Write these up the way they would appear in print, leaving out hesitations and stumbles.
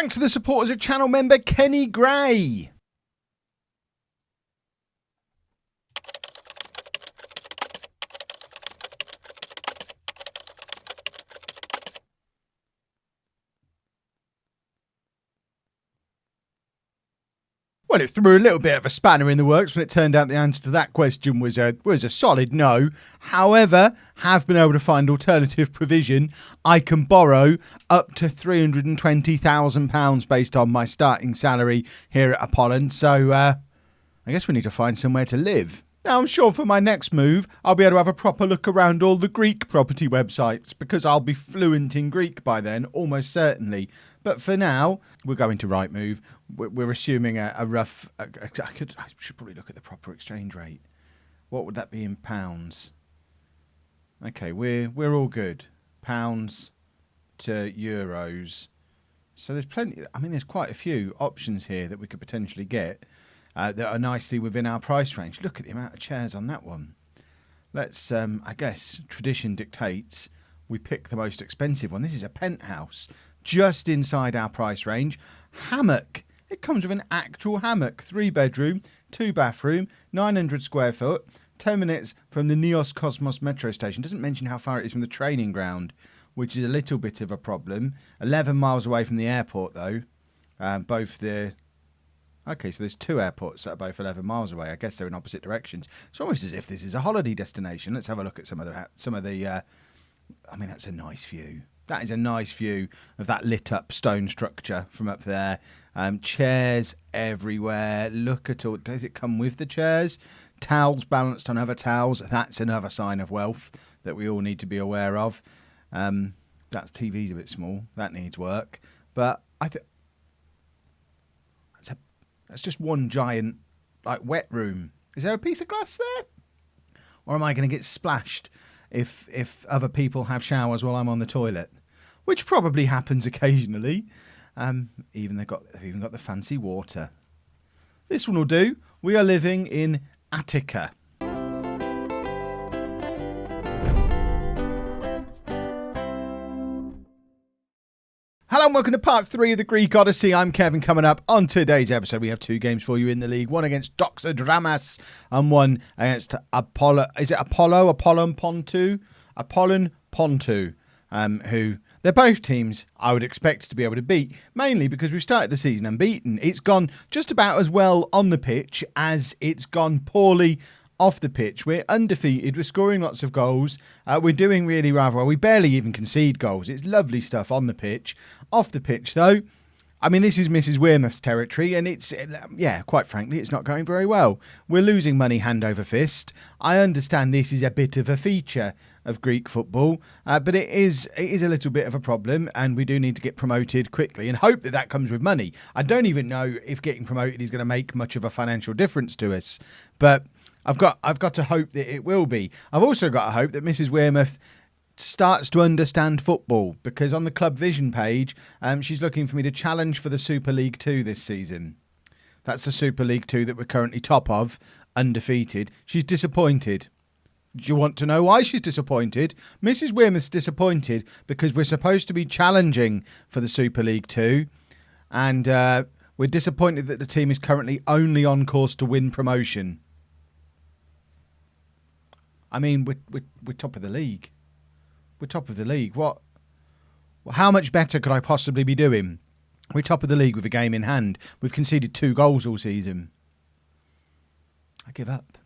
Thanks to the support as a channel member, Kenny Gray. Well, it threw a little bit of a spanner in the works when it turned out the answer to that question was a solid no. However, have been able to find alternative provision. I can borrow up to £320,000 based on my starting salary here at Apollon. So I guess we need to find somewhere to live. Now, I'm sure for my next move, I'll be able to have a proper look around all the Greek property websites because I'll be fluent in Greek by then, almost certainly. But for now, we're going to Rightmove. We're assuming a rough... I should probably look at the proper exchange rate. What would that be in pounds? Okay, we're all good. Pounds to euros. So there's plenty... I mean, there's quite a few options here that we could potentially get that are nicely within our price range. Look at the amount of chairs on that one. Let's, I guess, tradition dictates we pick the most expensive one. This is a penthouse. Just inside our price range. Hammock. It comes with an actual hammock. 3-bedroom, 2-bathroom, 900 square foot, 10 minutes from the Neos Cosmos metro station. Doesn't mention how far it is from the training ground, which is a little bit of a problem. 11 miles away from the airport, though. Okay, so there's 2 airports that are both 11 miles away. I guess they're in opposite directions. It's almost as if this is a holiday destination. Let's have a look at some of the. I mean, that's a nice view. That is a nice view of that lit up stone structure from up there. Chairs everywhere. Look at all. Does it come with the chairs? Towels balanced on other towels. That's another sign of wealth that we all need to be aware of. That TV's a bit small. That needs work. But I think that's just one giant wet room. Is there a piece of glass there? Or am I going to get splashed if other people have showers while I'm on the toilet? Which probably happens occasionally. They've even got the fancy water. This one will do. We are living in Attica. Hello and welcome to part 3 of the Greek Odyssey. I'm Kevin. Coming up on today's episode, we have 2 games for you in the league. One against Doxodramas and one against Apollon Pontou, who they're both teams I would expect to be able to beat, mainly because we've started the season unbeaten. It's gone just about as well on the pitch as it's gone poorly off the pitch. We're undefeated. We're scoring lots of goals. We're doing really rather well. We barely even concede goals. It's lovely stuff on the pitch. Off the pitch, though, I mean, this is Mrs Wearmouth's territory, and it's, quite frankly, it's not going very well. We're losing money hand over fist. I understand this is a bit of a feature of Greek football, but it is a little bit of a problem, and we do need to get promoted quickly and hope that comes with money. I don't even know if getting promoted is going to make much of a financial difference to us, but I've got to hope that it will be. I've also got to hope that Mrs Wearmouth starts to understand football, because on the Club Vision page, she's looking for me to challenge for the Super League 2 this season. That's the Super League 2 that we're currently top of, undefeated. She's disappointed. Do you want to know why she's disappointed? Mrs Wearmouth's disappointed because we're supposed to be challenging for the Super League 2, and we're disappointed that the team is currently only on course to win promotion. I mean, we're top of the league. We're top of the league. How much better could I possibly be doing? We're top of the league with a game in hand. We've conceded 2 goals all season. I give up.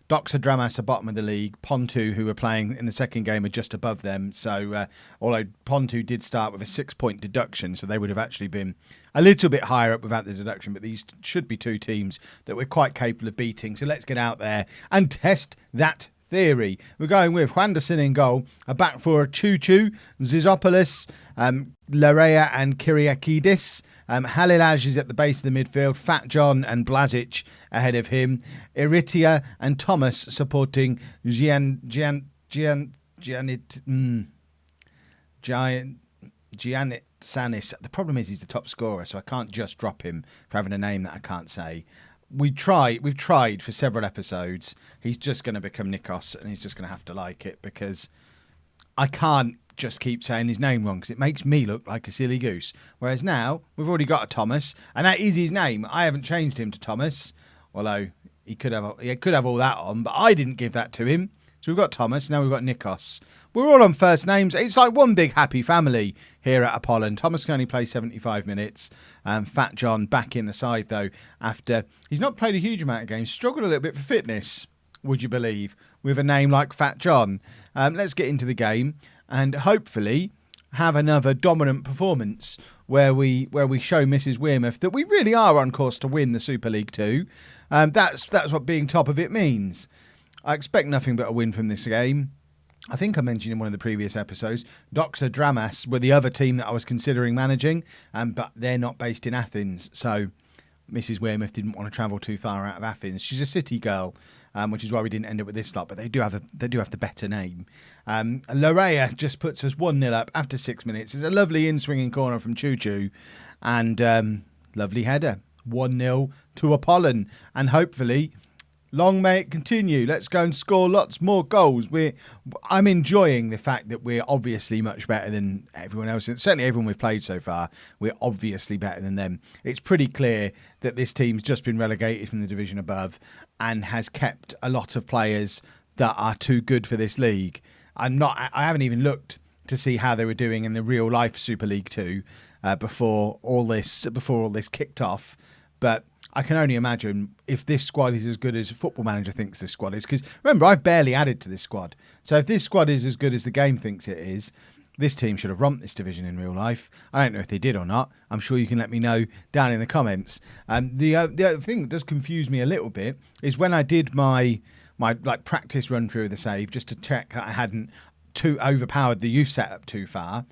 Doxodramas are bottom of the league. Pontou, who were playing in the second game, are just above them. So, although Pontou did start with a 6-point deduction, so they would have actually been a little bit higher up without the deduction. But these should be 2 teams that we're quite capable of beating. So let's get out there and test that theory. We're going with Wanderson in goal, a back four, Chouchou, Zizopoulos, Larea and Kyriakidis. Halilaj is at the base of the midfield, Fat John and Blazic ahead of him. Iritia and Thomas supporting Gianit Sanis. The problem is he's the top scorer, so I can't just drop him for having a name that I can't say. We've tried for several episodes. He's just going to become Nikos, and he's just going to have to like it, because I can't just keep saying his name wrong because it makes me look like a silly goose. Whereas now we've already got a Thomas, and that is his name. I haven't changed him to Thomas, although he could have all that on, but I didn't give that to him. So we've got Thomas, now we've got Nikos. We're all on first names. It's like one big happy family here at Apollon. Thomas can only play 75 minutes. Fat John back in the side, though, after he's not played a huge amount of games. Struggled a little bit for fitness, would you believe, with a name like Fat John. Let's get into the game and hopefully have another dominant performance where we show Mrs Wearmouth that we really are on course to win the Super League 2. That's what being top of it means. I expect nothing but a win from this game. I think I mentioned in one of the previous episodes, Doxa Dramas were the other team that I was considering managing, but they're not based in Athens. So Mrs Wearmouth didn't want to travel too far out of Athens. She's a city girl, which is why we didn't end up with this lot. But they do have the better name. Lorea just puts us 1-0 up after 6 minutes. It's a lovely in-swinging corner from Choo Choo, and lovely header. 1-0 to Apollon, and hopefully long may it continue. Let's go and score lots more goals. I'm enjoying the fact that we're obviously much better than everyone else. And certainly everyone we've played so far, we're obviously better than them. It's pretty clear that this team's just been relegated from the division above and has kept a lot of players that are too good for this league. I haven't even looked to see how they were doing in the real life Super League 2 before all this kicked off. But I can only imagine if this squad is as good as Football Manager thinks this squad is. Because remember, I've barely added to this squad. So if this squad is as good as the game thinks it is, this team should have romped this division in real life. I don't know if they did or not. I'm sure you can let me know down in the comments. The other thing that does confuse me a little bit is when I did my like practice run through of the save, just to check that I hadn't too overpowered the youth setup too far.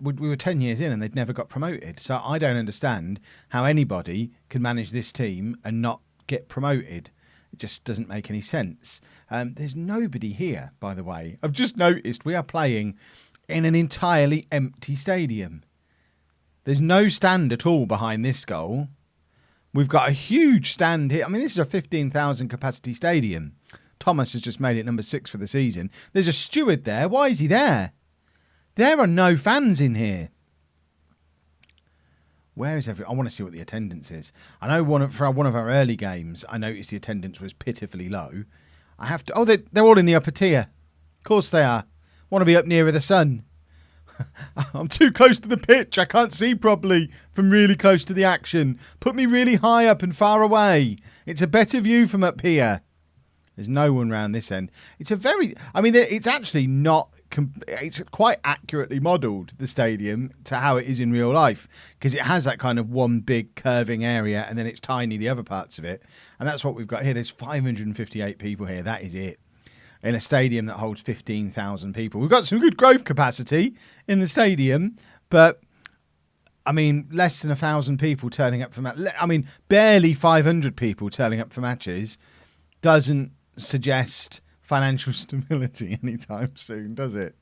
We were 10 years in and they'd never got promoted. So I don't understand how anybody can manage this team and not get promoted. It just doesn't make any sense. There's nobody here, by the way. I've just noticed we are playing in an entirely empty stadium. There's no stand at all behind this goal. We've got a huge stand here. I mean, this is a 15,000 capacity stadium. Thomas has just made it number 6 for the season. There's a steward there. Why is he there? There are no fans in here. Where is everyone? I want to see what the attendance is. I know for one of our early games, I noticed the attendance was pitifully low. I have to... Oh, they're all in the upper tier. Of course they are. Want to be up nearer the sun. I'm too close to the pitch. I can't see properly from really close to the action. Put me really high up and far away. It's a better view from up here. There's no one round this end. It's it's actually not... It's quite accurately modelled, the stadium, to how it is in real life, because it has that kind of one big curving area and then it's tiny the other parts of it. And that's what we've got here. There's 558 people here. That is it. In a stadium that holds 15,000 people. We've got some good growth capacity in the stadium, but I mean, less than 1,000 people turning up for matches. I mean, barely 500 people turning up for matches doesn't suggest financial stability anytime soon, does it?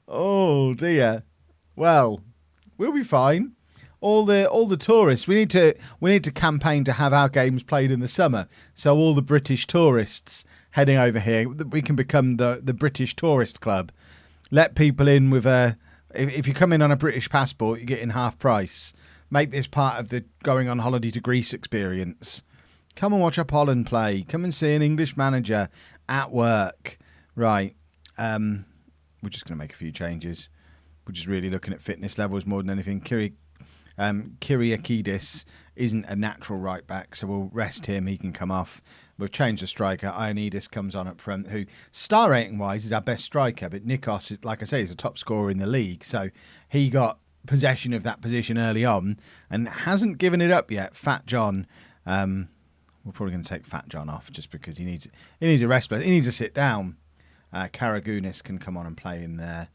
Oh dear. Well, we'll be fine. All the tourists. We need to campaign to have our games played in the summer. So all the British tourists heading over here, we can become the British Tourist Club. Let people in with if you come in on a British passport, you get in half price. Make this part of the going on holiday to Greece experience. Come and watch Apollon play. Come and see an English manager at work. Right. We're just going to make a few changes. We're just really looking at fitness levels more than anything. Kyriakidis isn't a natural right back, so we'll rest him. He can come off. We've changed the striker. Ioannidis comes on up front, who star rating wise is our best striker, but Nikos, like I say, is a top scorer in the league. So he got possession of that position early on and hasn't given it up yet. Fat John. We're probably going to take Fat John off just because he needs a rest. He needs to sit down. Karagounis can come on and play in there.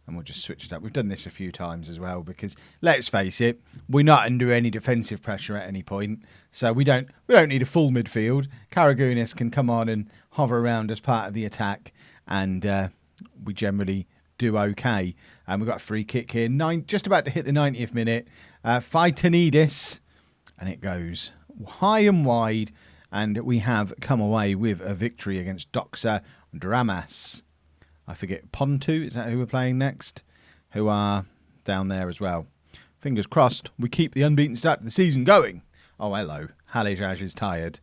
And we'll just switch it up. We've done this a few times as well because, let's face it, we're not under any defensive pressure at any point. So we don't need a full midfield. Karagounis can come on and hover around as part of the attack. And we generally do okay. And we've got a free kick here. Just about to hit the 90th minute. Ioannidis. And it goes high and wide, and we have come away with a victory against Doxa Dramas. I forget, Pontu, is that who we're playing next? Who are down there as well. Fingers crossed, we keep the unbeaten start to the season going. Oh, hello. Halejaj is tired.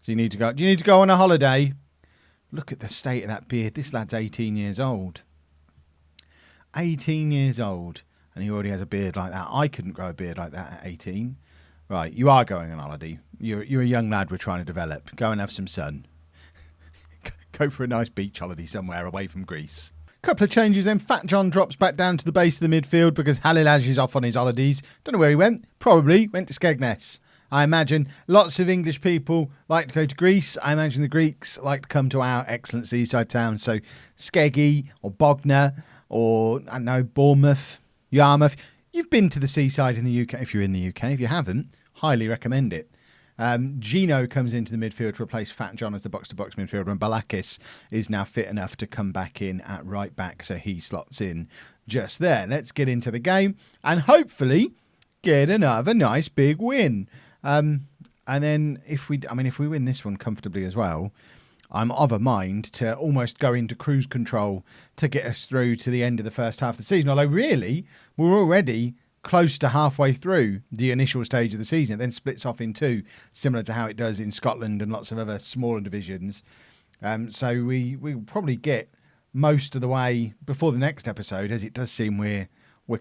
So you need to go. Do you need to go on a holiday? Look at the state of that beard. This lad's 18 years old. 18 years old. And he already has a beard like that. I couldn't grow a beard like that at 18. Right, you are going on holiday. You're a young lad we're trying to develop. Go and have some sun. Go for a nice beach holiday somewhere away from Greece. Couple of changes then. Fat John drops back down to the base of the midfield because Halilaj is off on his holidays. Don't know where he went. Probably went to Skegness. I imagine lots of English people like to go to Greece. I imagine the Greeks like to come to our excellent seaside towns. So Skeggy or Bognor or, I don't know, Bournemouth, Yarmouth. You've been to the seaside in the UK. If you're in the UK, if you haven't, highly recommend it. Gino comes into the midfield to replace Fat John as the box-to-box midfielder, and Balakis is now fit enough to come back in at right back, so he slots in just there. Let's get into the game and hopefully get another nice big win. And then if we win this one comfortably as well, I'm of a mind to almost go into cruise control to get us through to the end of the first half of the season. Although really, we're already close to halfway through the initial stage of the season. It then splits off in two, similar to how it does in Scotland and lots of other smaller divisions. So we'll probably get most of the way before the next episode, as it does seem we're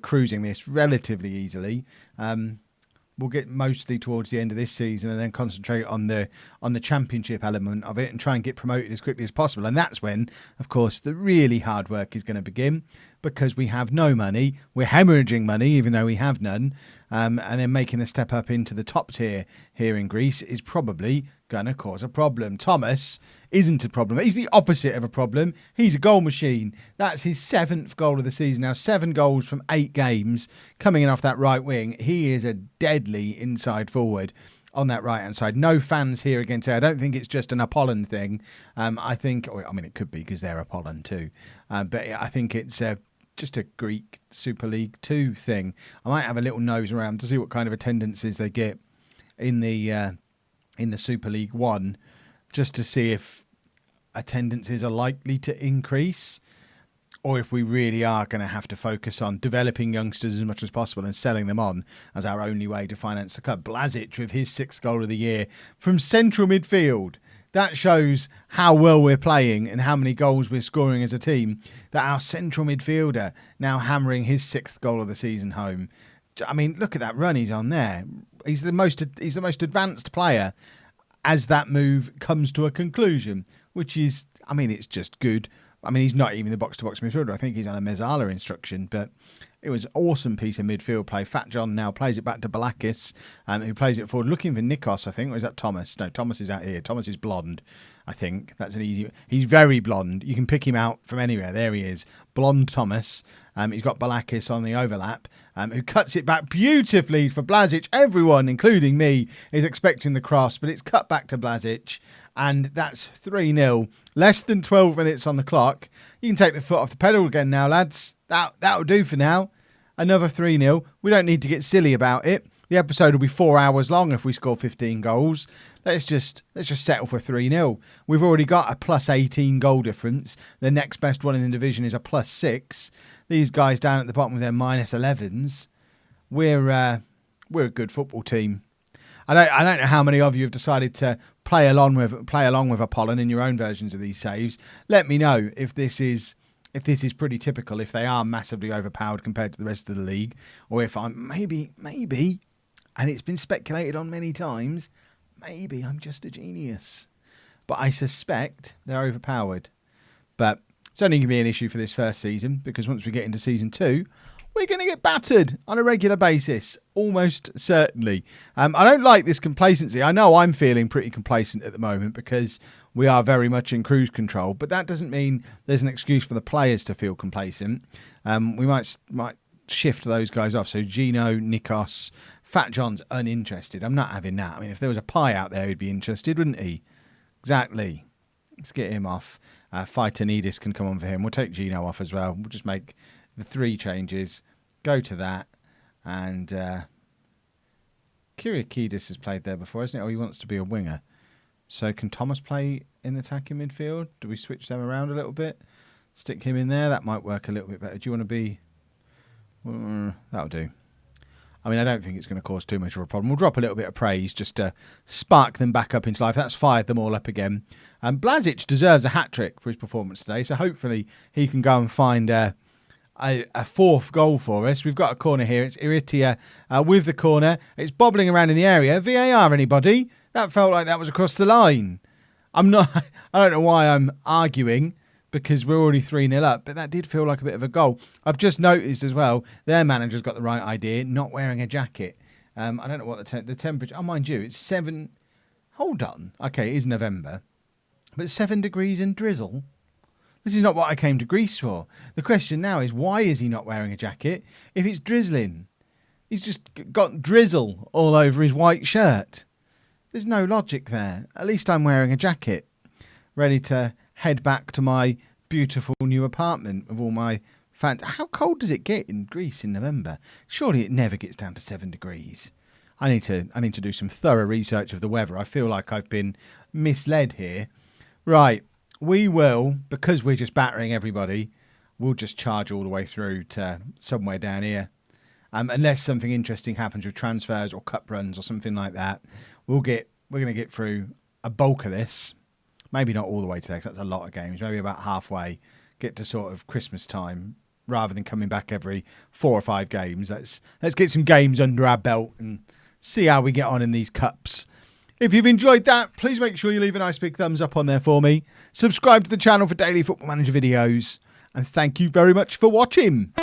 cruising this relatively easily. We'll get mostly towards the end of this season and then concentrate on the championship element of it and try and get promoted as quickly as possible. And that's when, of course, the really hard work is going to begin, because we have no money. We're hemorrhaging money, even though we have none. And then making the step up into the top tier here in Greece is probably going to cause a problem. Thomas isn't a problem. He's the opposite of a problem. He's a goal machine. That's his 7th goal of the season. Now, 7 goals from 8 games coming in off that right wing. He is a deadly inside forward on that right-hand side. No fans here against it. I don't think it's just an Apollon thing. It could be because they're Apollon too. But I think it's just a Greek Super League 2 thing. I might have a little nose around to see what kind of attendances they get in the Super League 1, just to see if attendances are likely to increase, or if we really are going to have to focus on developing youngsters as much as possible and selling them on as our only way to finance the club. Blasic with his 6th goal of the year from central midfield. That shows how well we're playing and how many goals we're scoring as a team, that our central midfielder now hammering his 6th goal of the season home. I mean, look at that run he's on there. He's the most advanced player as that move comes to a conclusion, which is, it's just good. He's not even the box-to-box midfielder. I think he's on a Mezzala instruction, but it was an awesome piece of midfield play. Fat John now plays it back to Balakis, who plays it forward, looking for Nikos, I think. Or is that Thomas? No, Thomas is out here. Thomas is blonde, I think. That's an easy... He's very blonde. You can pick him out from anywhere. There he is. Blonde Thomas. He's got Balakis on the overlap, who cuts it back beautifully for Blasic. Everyone, including me, is expecting the cross, but it's cut back to Blasic. And that's 3-0. Less than 12 minutes on the clock. You can take the foot off the pedal again now, lads. That'll do for now. Another 3-0. We don't need to get silly about it. The episode will be 4 hours long if we score 15 goals. Let's just settle for 3-0. We've already got a plus 18 goal difference. The next best one in the division is a plus 6. These guys down at the bottom with their minus 11s. We're a good football team. I don't know how many of you have decided to play along with Apollon in your own versions of these saves. Let me know if this is pretty typical, if they are massively overpowered compared to the rest of the league, or if I'm maybe, and it's been speculated on many times, maybe I'm just a genius. But I suspect they're overpowered. But it's only going to be an issue for this first season, because once we get into season 2, we're going to get battered on a regular basis, almost certainly. I don't like this complacency. I know I'm feeling pretty complacent at the moment because we are very much in cruise control, but that doesn't mean there's an excuse for the players to feel complacent. We might shift those guys off. So Gino, Nikos, Fat John's uninterested. I'm not having that. If there was a pie out there, he'd be interested, wouldn't he? Exactly. Let's get him off. Phytonidis can come on for him. We'll take Gino off as well. We'll just make the 3 changes, go to that, and Kyriakidis has played there before, hasn't it? Oh, he wants to be a winger. So can Thomas play in the attacking midfield? Do we switch them around a little bit? Stick him in there. That might work a little bit better. Do you want to be... that'll do. I mean, I don't think it's going to cause too much of a problem. We'll drop a little bit of praise just to spark them back up into life. That's fired them all up again. Blazic deserves a hat-trick for his performance today, so hopefully he can go and find a fourth goal for us. We've got a corner here. It's Iritia with the corner. It's bobbling around in the area. VAR, anybody? That felt like that was across the line. I don't know why I'm arguing, because we're already 3-0 up, but that did feel like a bit of a goal. I've just noticed as well, their manager's got the right idea, not wearing a jacket. I don't know what the temperature... Oh, mind you, it's 7... Hold on. Okay, it is November. But 7 degrees and drizzle? This is not what I came to Greece for. The question now is, why is he not wearing a jacket if it's drizzling? He's just got drizzle all over his white shirt. There's no logic there. At least I'm wearing a jacket, ready to head back to my beautiful new apartment with all my fans. How cold does it get in Greece in November? Surely it never gets down to 7 degrees. I need to do some thorough research of the weather. I feel like I've been misled here. Right, we will, because we're just battering everybody, we'll just charge all the way through to somewhere down here. Unless something interesting happens with transfers or cup runs or something like that, we're going to get through a bulk of this. Maybe not all the way today, because that's a lot of games. Maybe about halfway, get to sort of Christmas time, rather than coming back every 4 or 5 games. Let's get some games under our belt and see how we get on in these cups. If you've enjoyed that, please make sure you leave a nice big thumbs up on there for me. Subscribe to the channel for daily Football Manager videos. And thank you very much for watching.